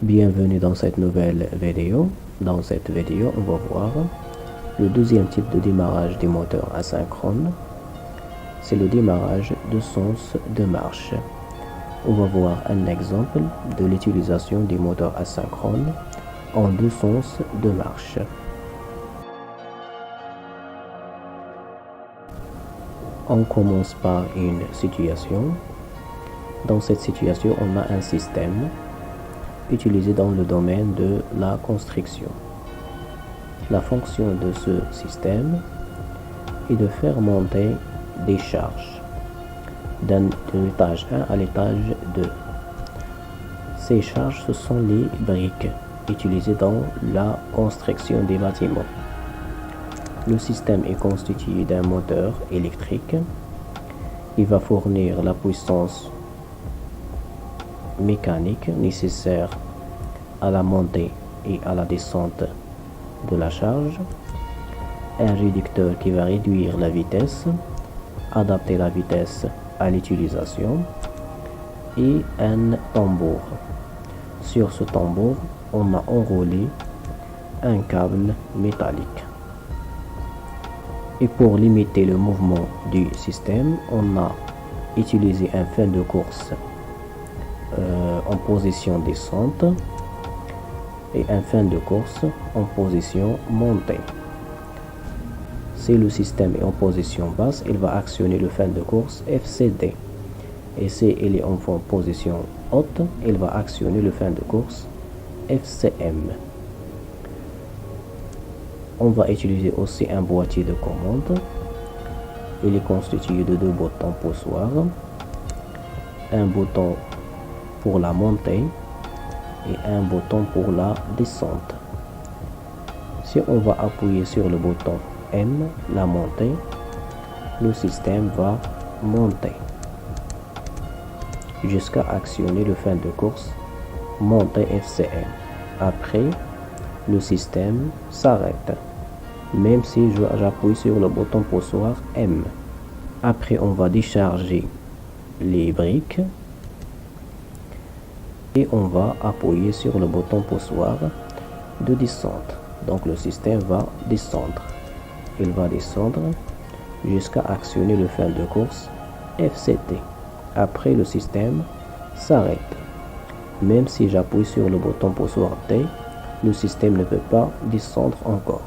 Bienvenue dans cette nouvelle vidéo. Dans cette vidéo, on va voir le deuxième type de démarrage des moteurs asynchrones. C'est le démarrage de sens de marche. On va voir un exemple de l'utilisation des moteurs asynchrones en deux sens de marche. On commence par une situation. Dans cette situation, on a un système utilisé dans le domaine de la construction. La fonction de ce système est de faire monter des charges de l'étage 1 à l'étage 2. Ces charges, ce sont les briques utilisées dans la construction des bâtiments. Le système est constitué d'un moteur électrique. Il va fournir la puissance mécanique nécessaire à la montée et à la descente de la charge, un réducteur qui va réduire la vitesse, adapter la vitesse à l'utilisation, et un tambour. Sur ce tambour, on a enroulé un câble métallique. Et pour limiter le mouvement du système, on a utilisé un frein de course en position descente et un frein de course en position montée. Si le système est en position basse, il va actionner le frein de course FCD. Et si il est en position haute, il va actionner le frein de course FCM. On va utiliser aussi un boîtier de commande. Il est constitué de deux boutons poussoirs, un bouton pour la montée et un bouton pour la descente. Si on va appuyer sur le bouton M, la montée, le système va monter jusqu'à actionner le frein de course montée FCM. Après, le système s'arrête, même si j'appuie sur le bouton poussoir M. Après, on va décharger les briques et on va appuyer sur le bouton poussoir de descente. Donc le système va descendre. Il va descendre jusqu'à actionner le frein de course FCT. Après, le système s'arrête. Même si j'appuie sur le bouton poussoir T, le système ne peut pas descendre encore.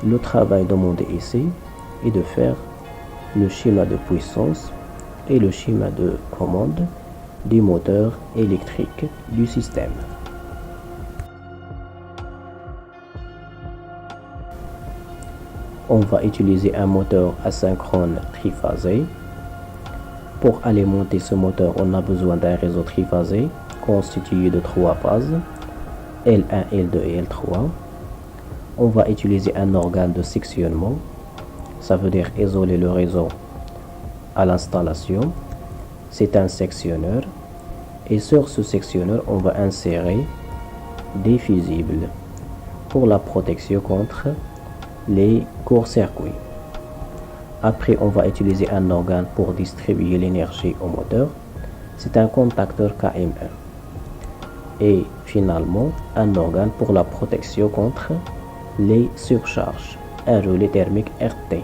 Le travail demandé ici est de faire le schéma de puissance et le schéma de commande du moteur électrique du système. On va utiliser un moteur asynchrone triphasé. Pour alimenter ce moteur, on a besoin d'un réseau triphasé constitué de trois phases, L1, L2 et L3. On va utiliser un organe de sectionnement, ça veut dire isoler le réseau à l'installation. C'est un sectionneur et sur ce sectionneur, on va insérer des fusibles pour la protection contre les courts-circuits. Après, on va utiliser un organe pour distribuer l'énergie au moteur. C'est un contacteur KM1. Et finalement, un organe pour la protection contre les surcharges, un relais thermique RT.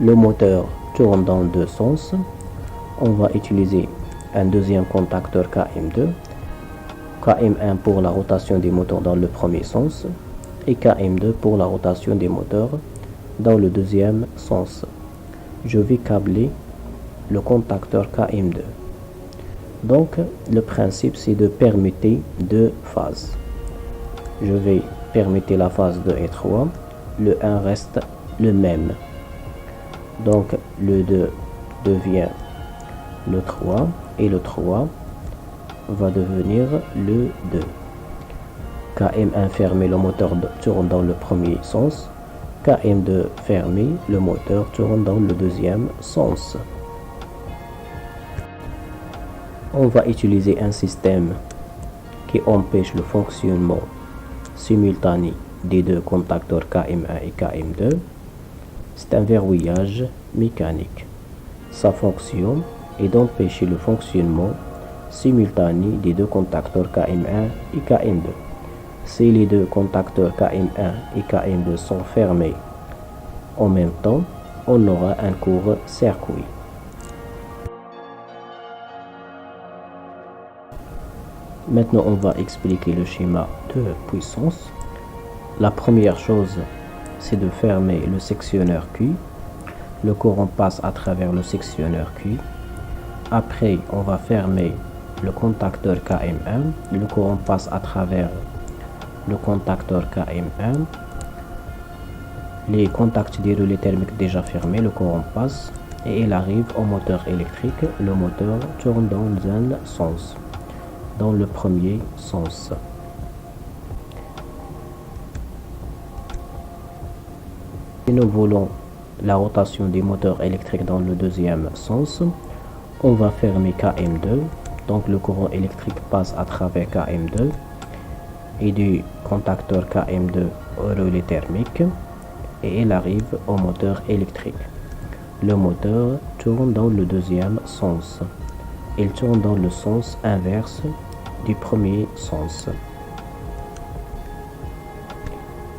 Le moteur tourne dans deux sens. On va utiliser un deuxième contacteur KM2, KM1 pour la rotation des moteurs dans le premier sens et KM2 pour la rotation des moteurs dans le deuxième sens. Je vais câbler le contacteur KM2. Donc, le principe, c'est de permuter deux phases. Je vais permuter la phase 2 et 3. Le 1 reste le même. Donc, le 2 devient le 3 et le 3 va devenir le 2. KM1 fermé, le moteur tourne dans le premier sens. KM2 fermé, le moteur tourne dans le deuxième sens. On va utiliser un système qui empêche le fonctionnement simultané des deux contacteurs KM1 et KM2. C'est un verrouillage mécanique. Sa fonction est d'empêcher le fonctionnement simultanée des deux contacteurs KM1 et KM2. Si les deux contacteurs KM1 et KM2 sont fermés en même temps, on aura un court-circuit. Maintenant, on va expliquer le schéma de puissance. La première chose, c'est de fermer le sectionneur Q. Le courant passe à travers le sectionneur Q. Après, on va fermer le contacteur KM1. Le courant passe à travers le contacteur KM1. Les contacts des relais thermiques déjà fermés, le courant passe et il arrive au moteur électrique. Le moteur tourne dans un sens, dans le premier sens. Si nous voulons la rotation des moteurs électriques dans le deuxième sens, on va fermer KM2. Donc le courant électrique passe à travers KM2 et du contacteur KM2 au relais thermique et il arrive au moteur électrique. Le moteur tourne dans le deuxième sens. Il tourne dans le sens inverse du premier sens.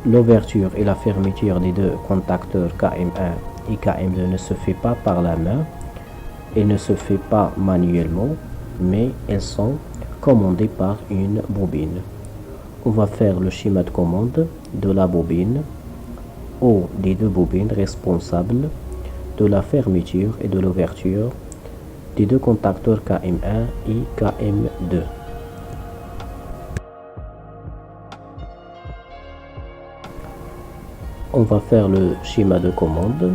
L'ouverture et la fermeture des deux contacteurs KM1 et KM2 ne se fait pas par la main et ne se fait pas manuellement, mais elles sont commandées par une bobine. On va faire le schéma de commande de la bobine ou des deux bobines responsables de la fermeture et de l'ouverture des deux contacteurs KM1 et KM2. On va faire le schéma de commande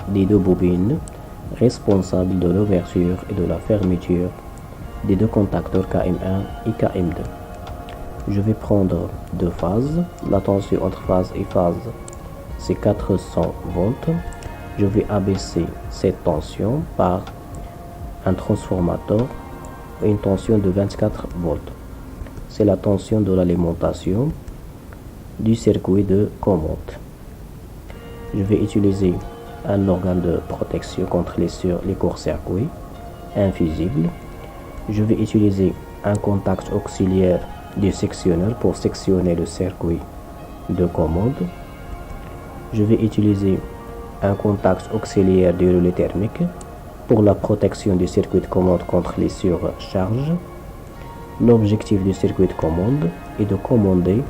des deux bobines responsables de l'ouverture et de la fermeture des deux contacteurs KM1 et KM2. Je vais prendre deux phases. La tension entre phase et phase, c'est 400 volts. Je vais abaisser cette tension par un transformateur et une tension de 24 volts. C'est la tension de l'alimentation du circuit de commande. Je vais utiliser un organe de protection contre les courts-circuits infusibles. Je vais utiliser un contact auxiliaire du sectionneur pour sectionner le circuit de commande. Je vais utiliser un contact auxiliaire du relais thermique pour la protection du circuit de commande contre les surcharges. L'objectif du circuit de commande est de commander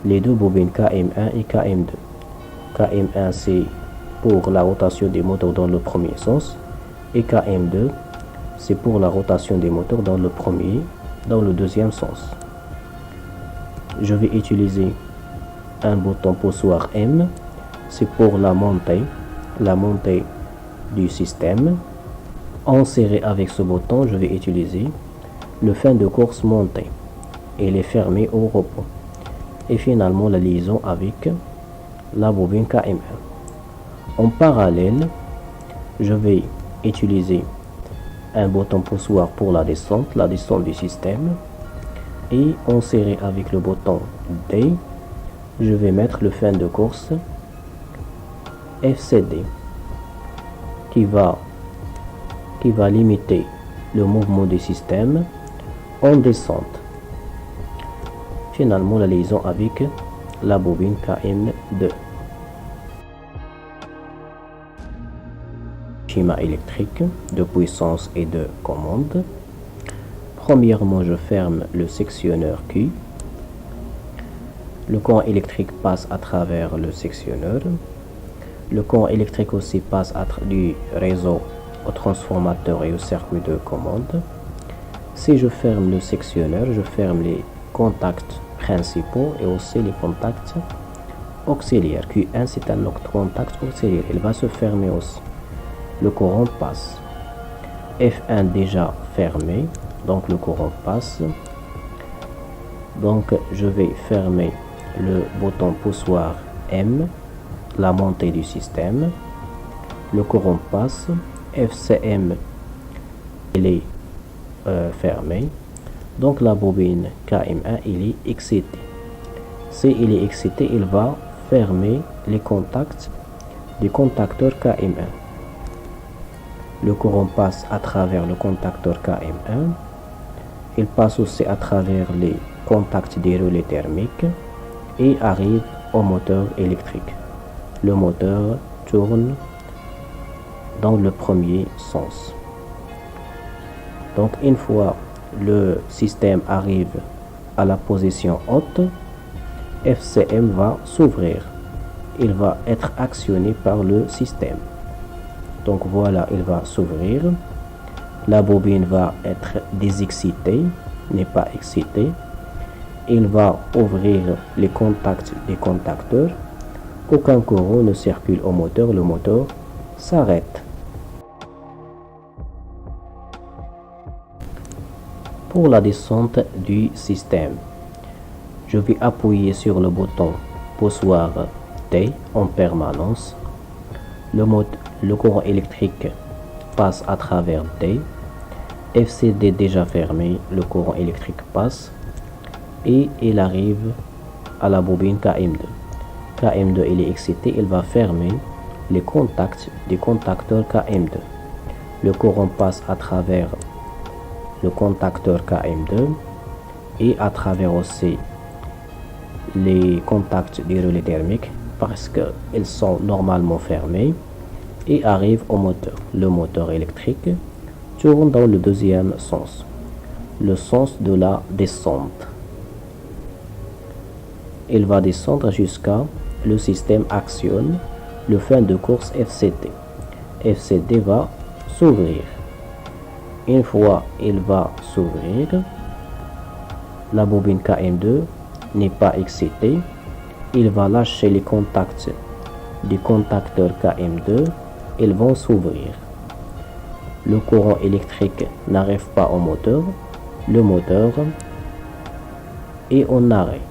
les deux bobines KM1 et KM2. KM1 c'est pour la rotation des moteurs dans le premier sens et KM2 c'est pour la rotation des moteurs dans le deuxième sens. Je vais utiliser un bouton poussoir M, c'est pour la montée du système. Inséré avec ce bouton, je vais utiliser le fin de course montée. Il est fermé au repos. Et finalement la liaison avec la bobine KM1. En parallèle, je vais utiliser un bouton poussoir pour la descente du système. Et inséré avec le bouton D, je vais mettre le fin de course FCD qui va limiter le mouvement du système en descente. Finalement, la liaison avec la bobine KM2. Schéma électrique de puissance et de commande. Premièrement, je ferme le sectionneur Q. Le courant électrique passe à travers le sectionneur. Le courant électrique aussi passe du réseau au transformateur et au circuit de commande. Si je ferme le sectionneur, je ferme les contacts principaux et aussi les contacts auxiliaires. Q1 c'est un contact auxiliaire, il va se fermer aussi. Le courant passe. F1 déjà fermé, donc le courant passe. Donc je vais fermer le bouton poussoir M, la montée du système. Le courant passe. FCM il est fermé. Donc la bobine KM1 il est excité. Si il est excité, il va fermer les contacts du contacteur KM1. Le courant passe à travers le contacteur KM1 Il passe aussi à travers les contacts des relais thermiques et arrive au moteur électrique. Le moteur tourne dans le premier sens. Donc une fois le système arrive à la position haute, FCM va s'ouvrir. Il va être actionné par le système. Donc voilà, il va s'ouvrir. La bobine va être désexcitée, n'est pas excitée. Il va ouvrir les contacts des contacteurs. Aucun courant ne circule au moteur, le moteur s'arrête. Pour la descente du système, je vais appuyer sur le bouton poussoir T en permanence. Le courant électrique passe à travers T. FCD déjà fermé, le courant électrique passe et il arrive à la bobine KM2. KM2 il est excité, il va fermer les contacts des contacteurs KM2. Le courant passe à travers le contacteur KM2 et à travers aussi les contacts des relais thermiques parce qu'ils sont normalement fermés et arrive au moteur. Le moteur électrique tourne dans le deuxième sens, le sens de la descente. Il va descendre jusqu'à le système actionne le fin de course FCD. FCD va s'ouvrir. Une fois il va s'ouvrir, la bobine KM2 n'est pas excitée. Il va lâcher les contacts du contacteur KM2. Ils vont s'ouvrir. Le courant électrique n'arrive pas au moteur. Le moteur est en arrêt.